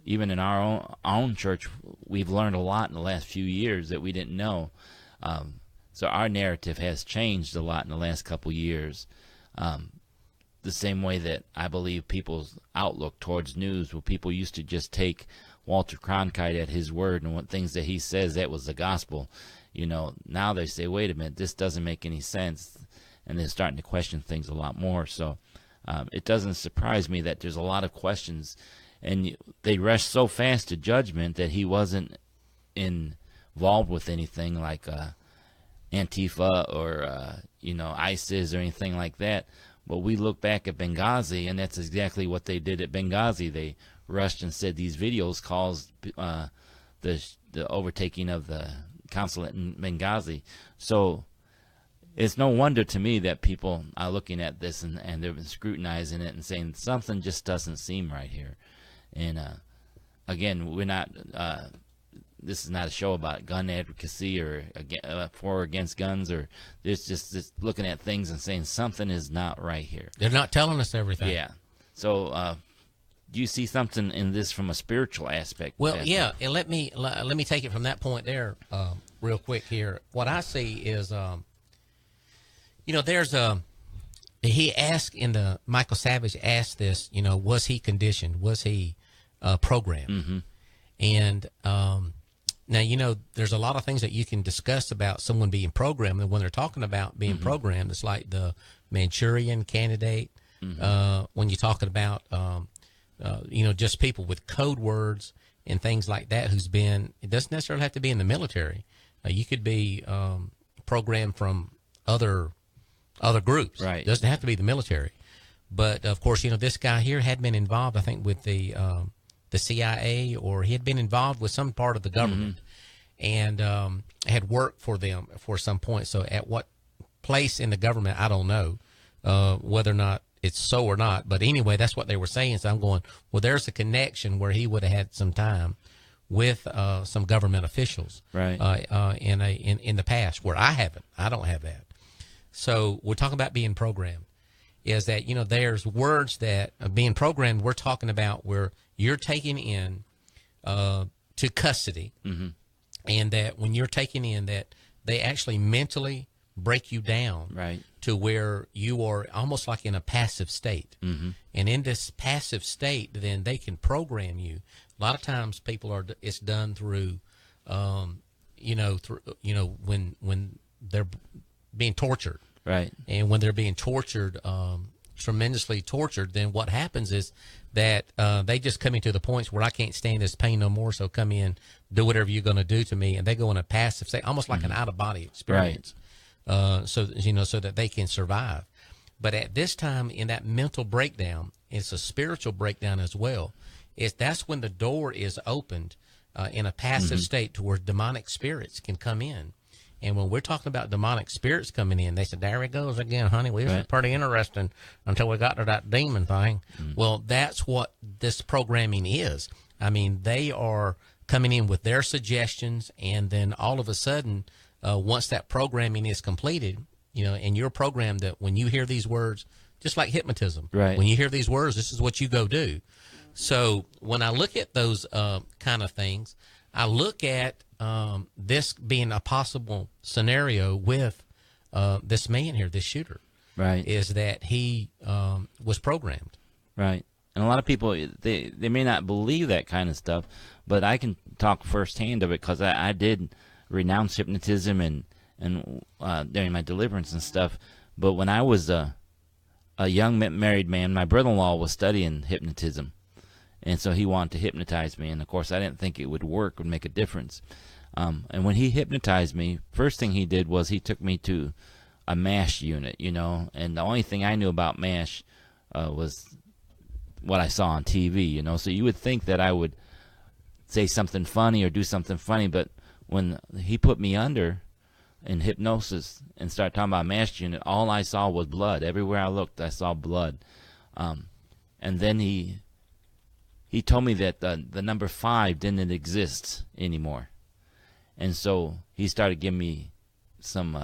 even in our own church, we've learned a lot in the last few years that we didn't know. So our narrative has changed a lot in the last couple years. The same way that I believe people's outlook towards news, where people used to just take Walter Cronkite at his word and what things that he says, that was the gospel. You know, now they say, wait a minute, this doesn't make any sense. And they're starting to question things a lot more. So it doesn't surprise me that there's a lot of questions. And they rush so fast to judgment that he wasn't involved with anything like Antifa or, you know, ISIS or anything like that. Well, we look back at Benghazi, and that's exactly what they did at Benghazi. They rushed and said these videos caused the overtaking of the consulate in Benghazi. So it's no wonder to me that people are looking at this and they've been scrutinizing it and saying something just doesn't seem right here. And again, we're not. This is not a show about gun advocacy or for or against guns, or it's just looking at things and saying something is not right here. They're not telling us everything. Yeah. So do you see something in this from a spiritual aspect? Well, yeah, and let me take it from that point there real quick here. What I see is, there's he asked Michael Savage asked this, was he conditioned? Was he programmed? Mm-hmm. And now, there's a lot of things that you can discuss about someone being programmed. And when they're talking about being Mm-hmm. programmed, it's like the Manchurian Candidate. Mm-hmm. When you're talking about, just people with code words and things like that it doesn't necessarily have to be in the military. You could be programmed from other groups. Right. It doesn't have to be the military. But, of course, this guy here had been involved, I think, with the CIA, or he had been involved with some part of the government and had worked for them for some point. So at what place in the government, I don't know whether or not it's so or not. But anyway, that's what they were saying. So I'm going, well, there's a connection where he would have had some time with some government officials right. In the past, where I don't have that. So we're talking about being programmed. Is that, there's words that being programmed, we're talking about where you're taken in to custody, and that when you're taken in, that they actually mentally break you down right. to where you are almost like in a passive state. And in this passive state, then they can program you. A lot of times it's done through, when they're being tortured. Right. And when they're being tortured, tremendously tortured, then what happens is that they just come into the points where I can't stand this pain no more, so come in, do whatever you're going to do to me. And they go in a passive state, almost like an out-of-body experience, so that they can survive. But at this time, in that mental breakdown, it's a spiritual breakdown as well. That's when the door is opened in a passive state to where demonic spirits can come in. And when we're talking about demonic spirits coming in, they said, there he goes again, honey. Well, this is pretty interesting until we got to that demon thing. Well, that's what this programming is. I mean, they are coming in with their suggestions, and then all of a sudden, once that programming is completed, and you're programmed that when you hear these words, just like hypnotism, right. when you hear these words, this is what you go do. So when I look at those kind of things, I look at this being a possible scenario with this man here, this shooter. Right. Is that he was programmed. Right. And a lot of people, they may not believe that kind of stuff, but I can talk firsthand of it because I did renounce hypnotism and during my deliverance and stuff. But when I was a young married man, my brother-in-law was studying hypnotism. And so he wanted to hypnotize me. And, of course, I didn't think it would work, would make a difference. And when he hypnotized me, first thing he did was he took me to a MASH unit, And the only thing I knew about MASH was what I saw on TV, So you would think that I would say something funny or do something funny. But when he put me under in hypnosis and started talking about MASH unit, all I saw was blood. Everywhere I looked, I saw blood. And then he told me that the number 5 didn't exist anymore. And so he started giving me some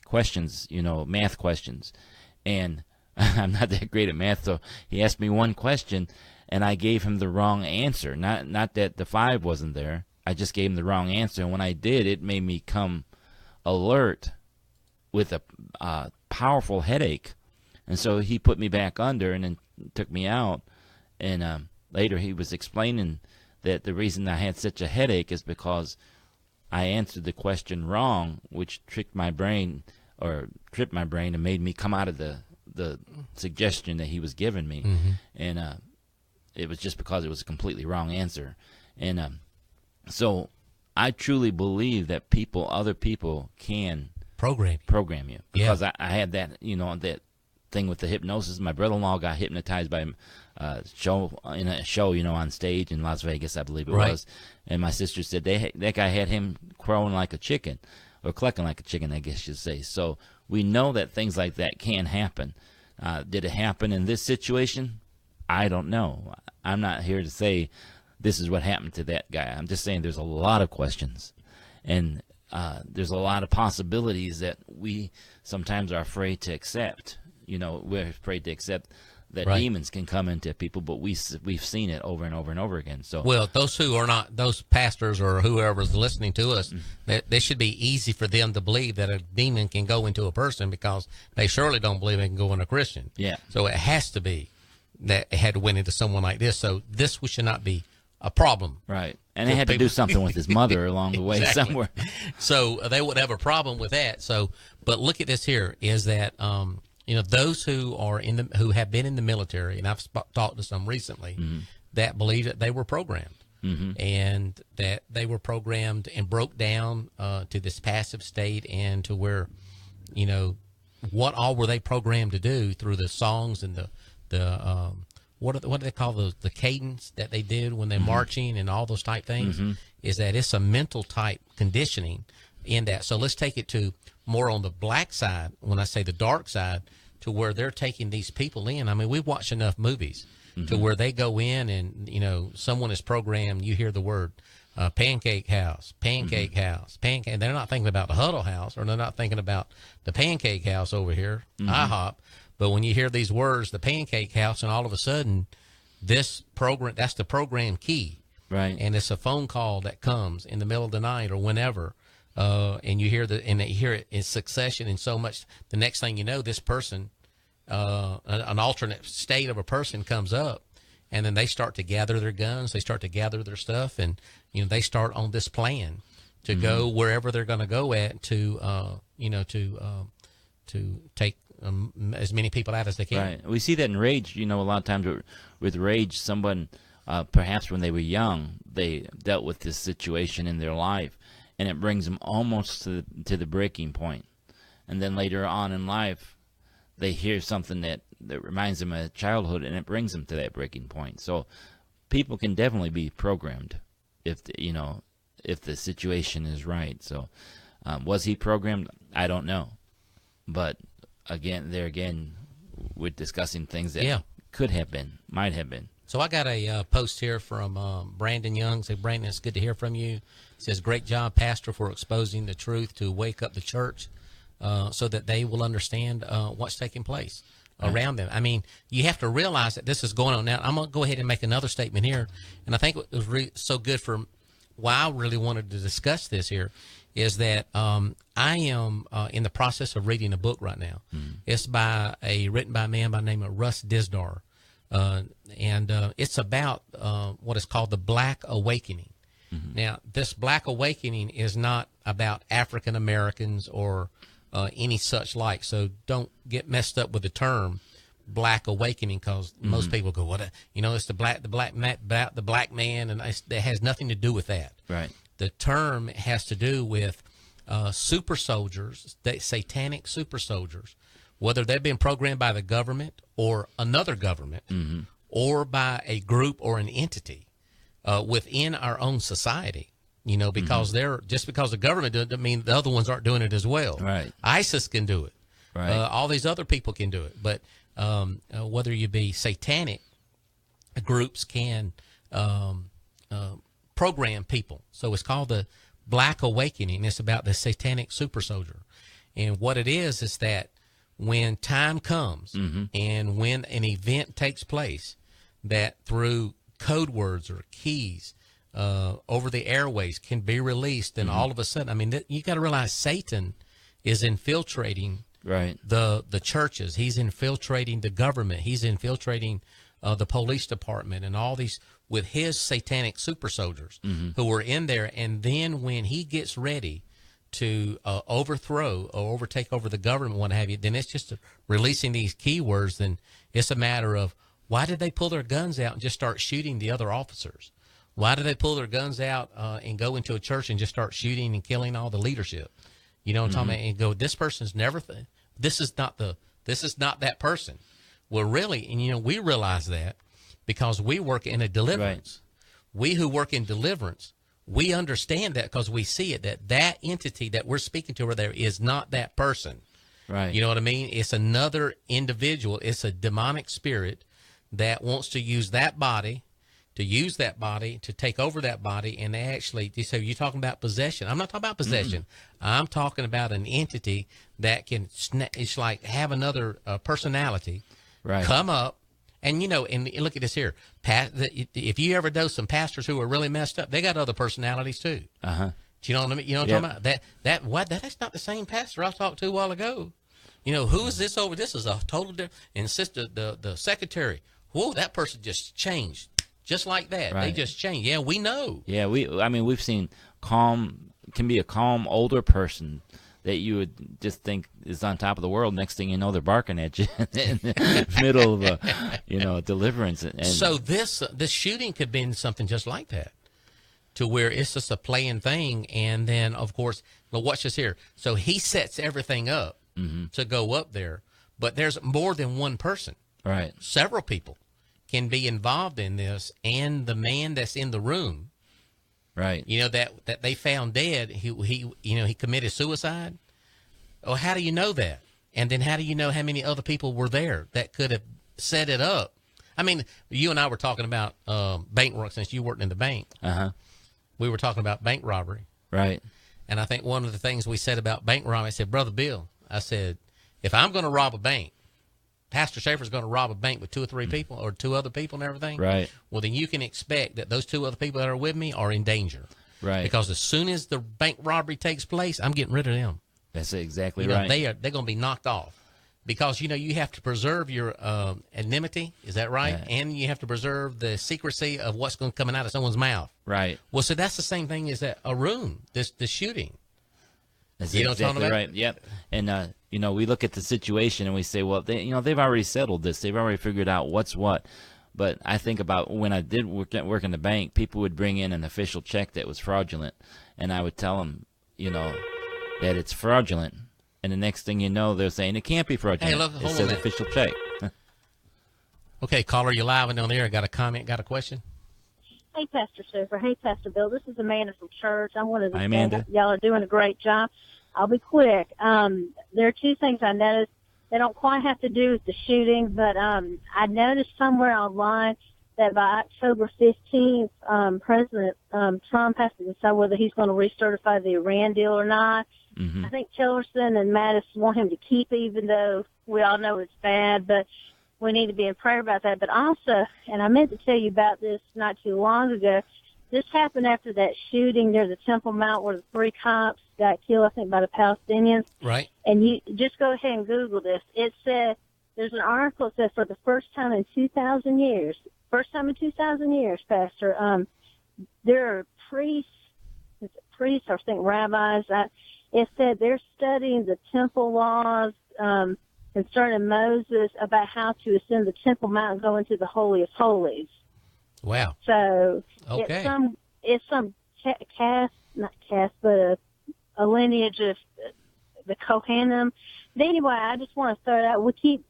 questions, math questions. And I'm not that great at math, so he asked me one question, and I gave him the wrong answer. Not that the 5 wasn't there. I just gave him the wrong answer. And when I did, it made me come alert with a powerful headache. And so he put me back under and then took me out. And later he was explaining that the reason I had such a headache is because I answered the question wrong, which tripped my brain and made me come out of the suggestion that he was giving me. And it was just because it was a completely wrong answer. And so I truly believe that other people can program you, because I had that, that thing with the hypnosis. My brother-in-law got hypnotized by a show on stage in Las Vegas, I believe it was. And my sister said that guy had him crowing like a chicken, or clucking like a chicken, I guess you'd say. So we know that things like that can happen. Did it happen in this situation? I don't know. I'm not here to say this is what happened to that guy. I'm just saying there's a lot of questions, and there's a lot of possibilities that we sometimes are afraid to accept. We're afraid to accept that demons can come into people, but we've seen it over and over and over again. So, well, those who are not, those pastors or whoever's listening to us, that should be easy for them to believe that a demon can go into a person, because they surely don't believe it can go in a Christian. Yeah. So it has to be that it had to went into someone like this. So this should not be a problem. Right. And they had to do something with his mother along the way somewhere. So they would have a problem with that. So, but look at this here, is that, those who are who have been in the military, and I've talked to some recently, that believe that they were programmed, and that they were programmed and broke down to this passive state, and to where, what all were they programmed to do through the songs and the what do they call the cadence that they did when they're marching and all those type things, is that it's a mental type conditioning in that. So let's take it to more on the black side, when I say the dark side, to where they're taking these people in. I mean, we've watched enough movies to where they go in and, someone is programmed, you hear the word pancake house, house, pancake. They're not thinking about the Huddle House, or they're not thinking about the pancake house over here, IHOP. But when you hear these words, the pancake house, and all of a sudden, this program, that's the program key. Right. And it's a phone call that comes in the middle of the night or whenever. And you hear and they hear it in succession, and so much. The next thing you know, this person, an alternate state of a person comes up, and then they start to gather their guns, they start to gather their stuff, and they start on this plan to go wherever they're going to go at to take as many people out as they can. Right. We see that in Rage. A lot of times with Rage, someone perhaps when they were young, they dealt with this situation in their life, and it brings them almost to the breaking point. And then later on in life, they hear something that reminds them of childhood, and it brings them to that breaking point. So people can definitely be programmed if the situation is right. So was he programmed? I don't know. But again, we're discussing things that could have been, might have been. So I got a post here from Brandon Young. Say, Brandon, it's good to hear from you. It says, great job, Pastor, for exposing the truth to wake up the church so that they will understand what's taking place around them. I mean, you have to realize that this is going on now. I'm going to go ahead and make another statement here. And I think it was so good for why I really wanted to discuss this here is that I am in the process of reading a book right now. It's written by a man by the name of Russ Dizdar. And it's about what is called the Black Awakening. Now, this Black Awakening is not about African Americans or any such like. So don't get messed up with the term Black Awakening, because most people go, "What? It's the black man," and that has nothing to do with that. Right. The term has to do with super soldiers, satanic super soldiers, whether they've been programmed by the government or another government, or by a group or an entity within our own society. Because just because the government doesn't mean the other ones aren't doing it as well. Right. ISIS can do it. Right. All these other people can do it. But whether you be satanic, groups can program people. So it's called the Black Awakening. It's about the satanic super soldier. And what it is that when time comes and when an event takes place, that through code words or keys over the airways can be released, and all of a sudden, I mean, you got to realize Satan is infiltrating the churches. He's infiltrating the government. He's infiltrating the police department and all these with his satanic super soldiers who are in there. And then when he gets ready to overthrow or overtake over the government, what have you, then it's just releasing these keywords. Then it's a matter of, why did they pull their guns out and just start shooting the other officers? Why did they pull their guns out and go into a church and just start shooting and killing all the leadership? You know what I'm talking about? And go, this person's never, this is not the This is not that person. Well, really, and we realize that because we work in a deliverance. Right. We who work in deliverance, we understand that because we see it, that entity that we're speaking to there is not that person. Right. You know what I mean? It's another individual. It's a demonic spirit that wants to use that body, to take over that body, and actually, so you're talking about possession. I'm not talking about possession. I'm talking about an entity that can, it's like have another personality come up. And, and look at this here. If you ever know some pastors who are really messed up, they got other personalities too. Uh-huh. Do you know what I mean? You know what I'm talking about? That's not the same pastor I talked to a while ago. Who is this over? This is a total different. And sister, the secretary, whoa, that person just changed. Just like that. Right. They just changed. Yeah, we know. Yeah, we've seen can be a calm older person that you would just think is on top of the world. Next thing you know, they're barking at you in the middle of a deliverance. And so this shooting could be something just like that, to where it's just a playing thing. And then, of course, well, watch this here. So he sets everything up to go up there, but there's more than one person. Right. Several people can be involved in this, and the man that's in the room, right? That they found dead. He committed suicide. Oh, how do you know that? And then how do you know how many other people were there that could have set it up? I mean, you and I were talking about bank work since you worked in the bank. We were talking about bank robbery, right? And I think one of the things we said about bank robbery, I said, Brother Bill, I said, if I'm going to rob a bank, Pastor Schaefer's going to rob a bank with 2 or 3 people or 2 other people and everything. Right. Well, then you can expect that those 2 other people that are with me are in danger. Right. Because as soon as the bank robbery takes place, I'm getting rid of them. That's exactly right. They're going to be knocked off because, you have to preserve your anonymity. Is that right? Yeah. And you have to preserve the secrecy of what's going to come out of someone's mouth. Right. Well, so that's the same thing as a room, the shooting. That's exactly right. Yep. And, we look at the situation and we say, well, they've already settled this. They've already figured out what's what. But I think about when I did work in the bank, people would bring in an official check that was fraudulent. And I would tell them, that it's fraudulent. And the next thing you know, they're saying it can't be fraudulent. Hey, look, it says official check. Okay, caller, you're live and on the air. Got a comment, got a question? Hey, Pastor Super. Hey, Pastor Bill. This is Amanda from church. I wanted to say Amanda. Y'all are doing a great job. I'll be quick. There are 2 things I noticed. They don't quite have to do with the shooting, but I noticed somewhere online that by October 15th, President Trump has to decide whether he's going to recertify the Iran deal or not. I think Tillerson and Mattis want him to keep it, even though we all know it's bad, but we need to be in prayer about that. But also, and I meant to tell you about this not too long ago, this happened after that shooting near the Temple Mount where the 3 cops got killed, I think, by the Palestinians. Right. And you just go ahead and Google this. It said, there's an article that says for the first time in 2,000 years, Pastor, there are priests, I think rabbis, it said they're studying the temple laws concerning Moses about how to ascend the Temple Mount and go into the Holy of Holies. Wow. So okay. it's some but a lineage of the Kohanim. But anyway, I just want to throw it out.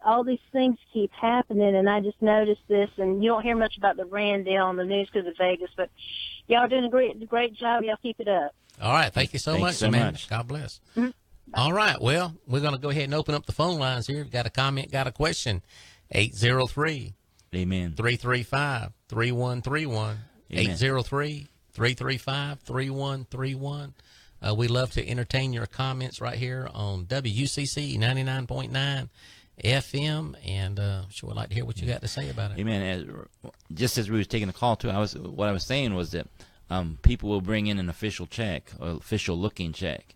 All these things keep happening, and I just noticed this, and you don't hear much about the Rand deal on the news because of Vegas, but y'all are doing a great job. Y'all keep it up. All right. Thank you so much, Amanda. God bless. Mm-hmm. All right. Well, we're going to go ahead and open up the phone lines here. Got a comment, got a question. 803. Amen. 335-3131. 803-335-3131. We love to entertain your comments right here on WUCC 99.9 FM, and sure would like to hear what you got to say about it. Amen. Just as we was taking the call too, what I was saying was that people will bring in an official check, or official looking check,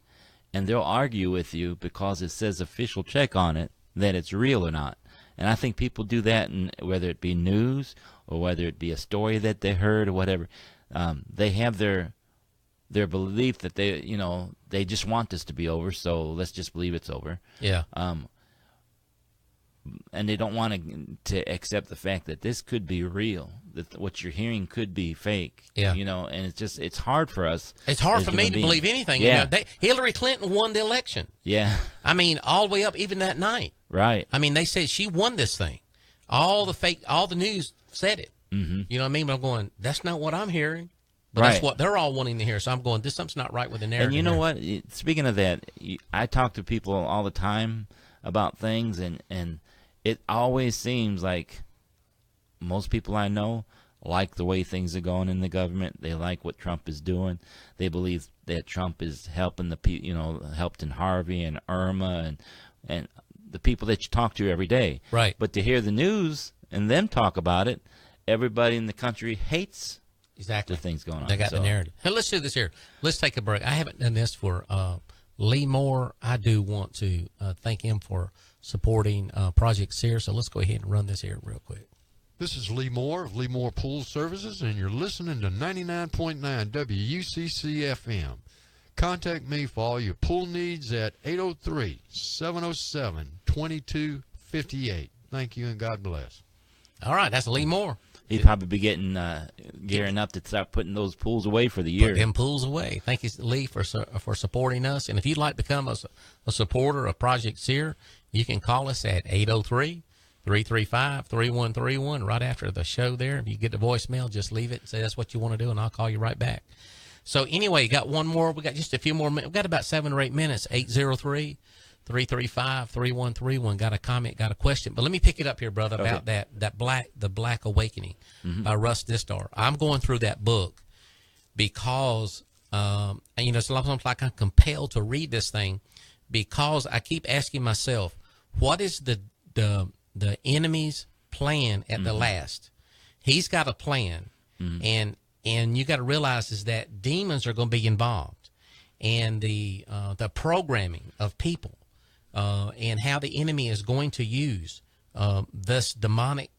and they'll argue with you because it says official check on it that it's real or not. And I think people do that, whether it be news or whether it be a story that they heard or whatever. They have their belief that they just want this to be over, so let's just believe it's over. Yeah. And they don't want to accept the fact that this could be real, that what you're hearing could be fake. Yeah. And it's hard for us. It's hard for me to believe anything. Yeah. Hillary Clinton won the election. Yeah. I mean, all the way up even that night. Right. I mean, they said she won this thing. All the news said it. Mm-hmm. You know what I mean? But I'm going, that's not what I'm hearing. But Right. that's what they're all wanting to hear. So I'm going, something's not right with the narrative. And you know here. what? Speaking of that, I talk to people all the time about things, and it always seems like most people I know like the way things are going in the government. They like what Trump is doing. They believe that Trump is helping the people, helped in Harvey and Irma and the people that you talk to every day. Right. But to hear the news and them talk about it, everybody in the country hates exactly the things going on. They got the narrative. Hey, let's do this here. Let's take a break. I haven't done this for Lee Moore. I do want to thank him for supporting Project SEER. So let's go ahead and run this here real quick. This is Lee Moore of Lee Moore Pool Services, and you're listening to 99.9 WUCC FM. Contact me for all your pool needs at 803-707-2258. Thank you, and God bless. All right, that's Lee Moore. He'd probably be gearing up to start putting those pools away for the year. Put them pools away. Thank you, Lee, for supporting us. And if you'd like to become a supporter of Project SEER, you can call us at 803-335-3131 right after the show there. If you get the voicemail, just leave it and say that's what you want to do, and I'll call you right back. So anyway, got one more. We got just a few more minutes. We've got about 7 or 8 minutes. 803-335-3131. Got a comment, got a question. But let me pick it up here, brother, about the Black Awakening by Russ Distar. I'm going through that book because, it's almost like I'm compelled to read this thing because I keep asking myself, what is the enemy's plan at the last? He's got a plan, and you got to realize is that demons are going to be involved, and the programming of people, and how the enemy is going to use this demonic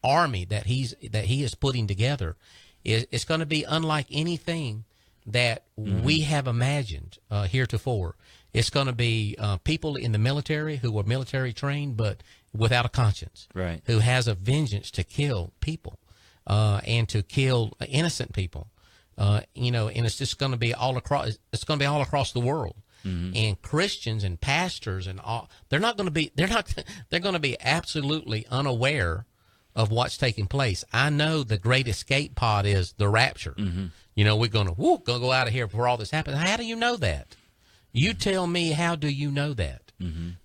army that he is putting together is going to be unlike anything that we have imagined heretofore. It's going to be people in the military who are military trained but without a conscience, right? Who has a vengeance to kill people and to kill innocent people, and it's just going to be all across. It's going to be all across the world. And Christians and pastors and all, they're going to be absolutely unaware of what's taking place. I know the great escape pod is the rapture. We're going to go out of here before all this happens. How do you know that? You tell me, how do you know that?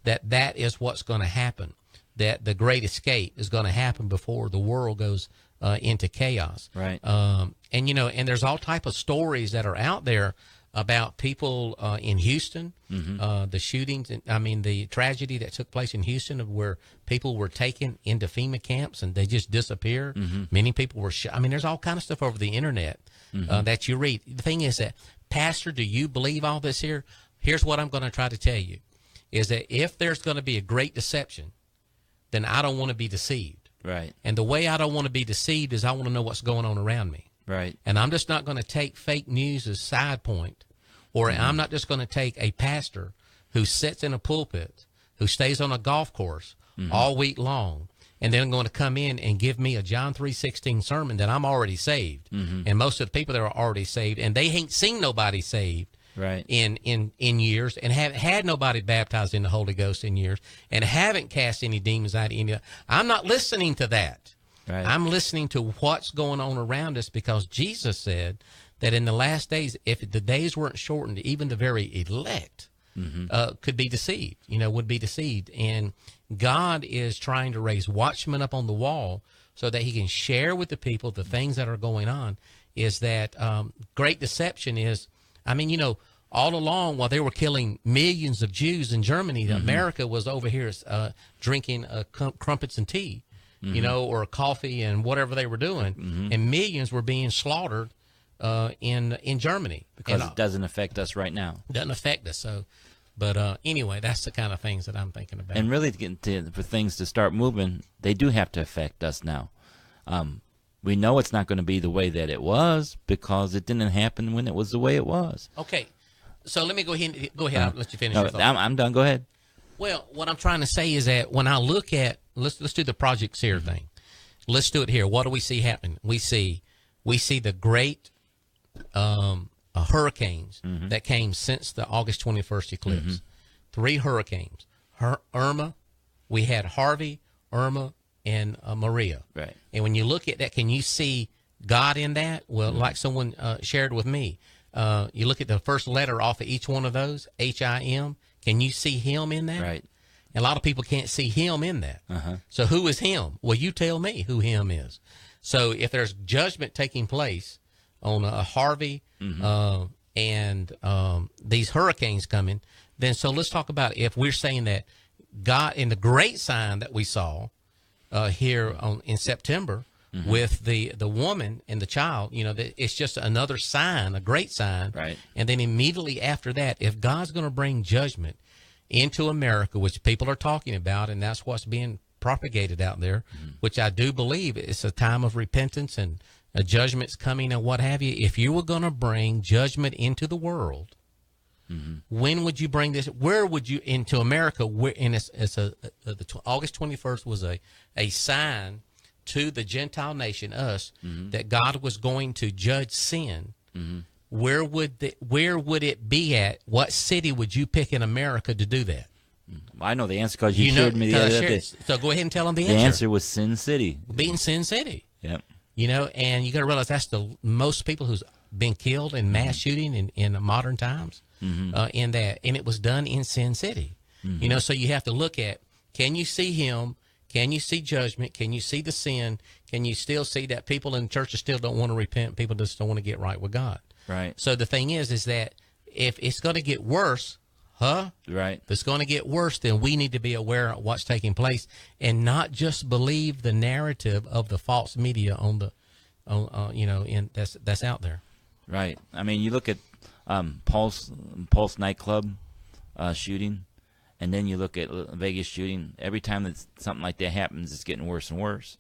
That is what's going to happen, that the great escape is going to happen before the world goes into chaos. Right. And there's all type of stories that are out there about people in Houston, the shootings, the tragedy that took place in Houston of where people were taken into FEMA camps and they just disappear. Many people were shot. There's all kind of stuff over the internet that you read. The thing is that, Pastor, do you believe all this here? Here's what I'm going to try to tell you, is that if there's going to be a great deception, then I don't want to be deceived. Right. And the way I don't want to be deceived is I want to know what's going on around me. Right. And I'm just not going to take fake news as side point, or I'm not just going to take a pastor who sits in a pulpit, who stays on a golf course all week long, and then going to come in and give me a John 3:16 sermon that I'm already saved. And most of the people that are already saved, and they ain't seen nobody saved right in years, and haven't had nobody baptized in the Holy Ghost in years, and haven't cast any demons out of any. I'm not listening to that. Right. I'm listening to what's going on around us, because Jesus said that in the last days, if the days weren't shortened, even the very elect could be deceived, would be deceived. And God is trying to raise watchmen up on the wall so that he can share with the people the things that are going on. Is that great deception is, all along while they were killing millions of Jews in Germany, America was over here drinking crumpets and tea, or coffee and whatever they were doing. And millions were being slaughtered in Germany. Because it doesn't affect us right now. Doesn't affect us. So, but anyway, that's the kind of things that I'm thinking about. And really, for things to start moving, they do have to affect us now. We know it's not going to be the way that it was because it didn't happen when it was the way it was. Okay, so let me go ahead. I'll let you finish. No, your thought. I'm done. Go ahead. Well, what I'm trying to say is that when I look at let's do the Project SEER thing. Let's do it here. What do we see happen? We see the great hurricanes that came since the August 21st eclipse. 3 hurricanes: Irma, we had Harvey, Irma, and Maria. Right. And when you look at that, can you see God in that? Well, like someone shared with me, you look at the first letter off of each one of those, H-I-M. Can you see him in that? Right. And a lot of people can't see him in that. So who is him? Well, you tell me who him is. So if there's judgment taking place on Harvey and these hurricanes coming, then so let's talk about if we're saying that God, in the great sign that we saw here in September with the woman and the child, you know, it's just another sign, a great sign. Right. And then immediately after that, if God's going to bring judgment into America, which people are talking about, and that's what's being propagated out there, which I do believe it's a time of repentance and a judgment's coming and what have you. If you were going to bring judgment into the world, when would you bring this? Where would you into America? Where, and August 21st was a sign to the Gentile nation, us, that God was going to judge sin. Where would it be at? What city would you pick in America to do that? I know the answer because you showed me the other day. So go ahead and tell them the answer. answer. The answer was Sin City. Being Sin City. Yep. You know, and you got to realize that's the most people who's been killed in mass shooting in modern times. In that, and it was done in Sin City. You know, so you have to look at: can you see him? Can you see judgment? Can you see the sin? Can you still see that people in churches still don't want to repent? People just don't want to get right with God. Right. So the thing is that if it's going to get worse, right? If it's going to get worse, then we need to be aware of what's taking place and not just believe the narrative of the false media that's out there. Right. I mean, you look at Pulse nightclub shooting, and then you look at Vegas shooting. Every time that something like that happens, it's getting worse and worse.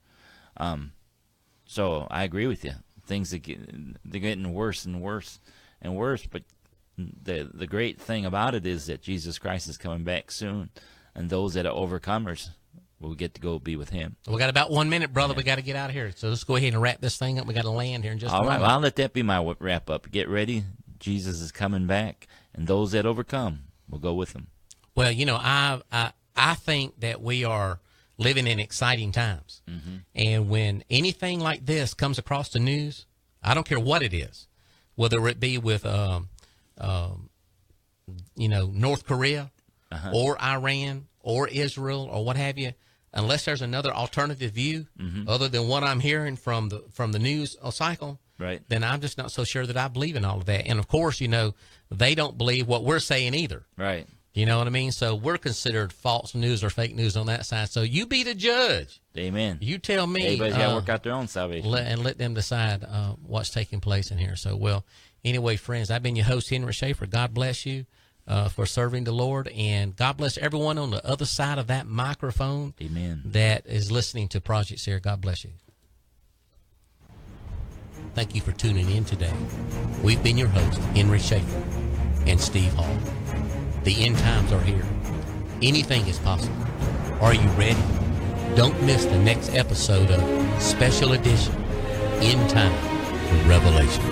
So I agree with you. Things they're getting worse and worse and worse. But the great thing about it is that Jesus Christ is coming back soon, and those that are overcomers will get to go be with Him. We got about 1 minute, brother. Yeah. We got to get out of here. So let's go ahead and wrap this thing up. We got to land here in just a moment. All right. Well, I'll let that be my wrap up. Get ready. Jesus is coming back, and those that overcome will go with Him. Well, you know, I think that we are living in exciting times. And when anything like this comes across the news, I don't care what it is, whether it be with, North Korea or Iran or Israel or what have you, unless there's another alternative view other than what I'm hearing from the news cycle, right, then I'm just not so sure that I believe in all of that. And, of course, you know, they don't believe what we're saying either. Right. You know what I mean? So we're considered false news or fake news on that side. So you be the judge. Amen. You tell me. Everybody's got to work out their own salvation. And let them decide what's taking place in here. So, well, anyway, friends, I've been your host, Henry Schaefer. God bless you for serving the Lord. And God bless everyone on the other side of that microphone. Amen. That is listening to Project SEER. God bless you. Thank you for tuning in today. We've been your hosts, Henry Schaefer and Steve Hall. The end times are here. Anything is possible. Are you ready? Don't miss the next episode of Special Edition, End Time Revelation.